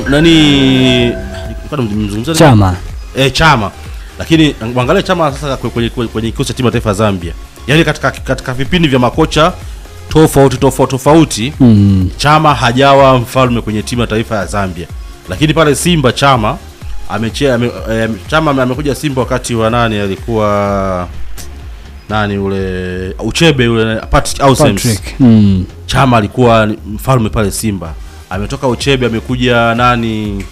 nani kwa mzungumza Chama. Chama. Lakini angalia Chama sasa kwenye kikosi cha timu ya taifa ya Zambia. Yaani katika vipindi vya makocha tofauti Chama hajawa mfalme kwenye timu ya taifa ya Zambia. Lakini pale Simba Chama Chama amekuja Simba wakati wa nani alikuwa nani ule Uchebe ule Patrick Chama alikuwa mfalme pale Simba. Ametoka Uchebe amekuja nani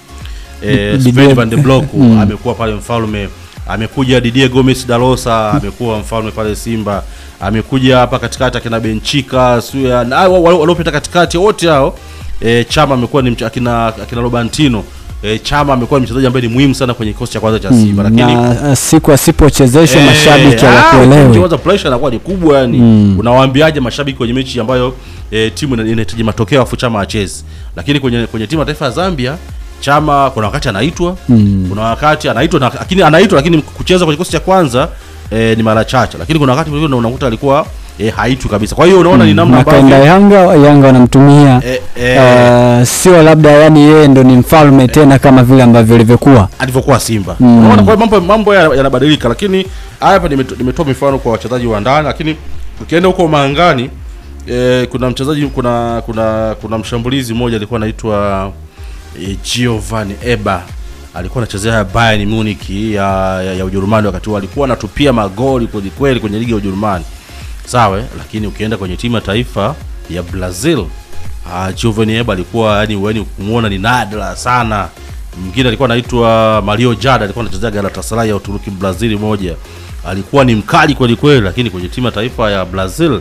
Sven van der Blok amekuwa pale mfalme. Amekuja Didier Gomes Dalosa amekuwa mfalme pale Simba. Amekuja hapa katikati akina Benchika Suya waliopita katikati wote hao Chama amekuwa ni akina Robantino. Chama amekuwa mchezaji ambaye ni muhimu sana kwenye kikosi cha kwanza cha Simba. Lakini siku asipochezeshwa mashabiki hawakuelewi. Kwanza pressure inakuwa ni kubwa yani. Unawaambiaje mashabiki kwenye mechi ambayo timu inahitaji matokeo afu Chama acheze. Lakini kwenye timu ya taifa ya Zambia Chama kuna wakati anaitwa, kuna wakati anaitwa lakini kucheza kwenye kikosi cha kwanza ni mara chache. Lakini kuna wakati mwingine unakuta alikuwa haitu kabisa. Kwa hiyo unaona ni namna ambavyo Yanga wanamtumia sio labda yani yeye ndo ni mfalme tena kama vile ambavyo alivyokuwa Simba. Unaona kwa mambo yanabadilika. Lakini hapa nimetoa mifano kwa wachezaji wa ndani. Lakini ukienda huko Maangani kuna mchezaji kuna mshambulizi mmoja alikuwa anaitwa Giovanni Eba. Alikuwa anachezea Bayern Munich ya Ujerumani wakati alikuwa anatupia magoli kweli kwenye ligi ya Ujerumani. Sawa, lakini ukienda kwenye timu ya taifa ya Brazil Giovanni Eba alikuwa yani kumuona ni nadra sana. Mwingine alikuwa anaitwa Mario Jada alikuwa anachezea Galatasaray ya Uturuki Brazil moja. Alikuwa ni mkali kweli lakini kwenye timu ya taifa ya Brazil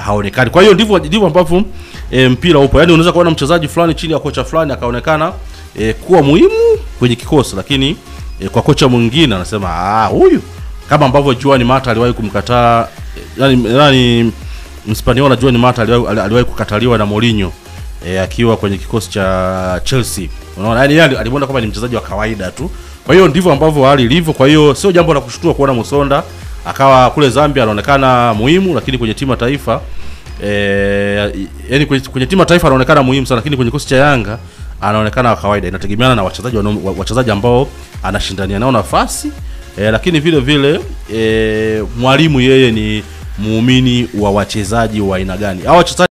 haonekani. Kwa hiyo ndivyo ambavyo mpira upo. Yaani unaweza kuona mchezaji fulani chini ya kocha fulani akaonekana kuwa muhimu kwenye kikosi, lakini kwa kocha mwingine anasema huyu kama ambavyo Juan Mata aliwahi kumkataa yani Mspaniola Juan Mata aliwahi kukataliwa na Mourinho akiwa kwenye kikosi cha Chelsea. Unaona yani alimuona kama ni mchezaji wa kawaida tu. Kwa hiyo ndivyo ambavyo hali ilivyo. Kwa hiyo sio jambo la kushtua kuona Musonda akawa kule Zambia anaonekana muhimu, lakini kwenye timu ya taifa yani kwenye timu ya taifa anaonekana muhimu sana, lakini kwenye kikosi cha Yanga anaonekana kawaida. Inategemeana na wachezaji ambao anashindania nao nafasi. Lakini vile mwalimu yeye ni muumini wa wachezaji wa aina gani. Hao wachezaji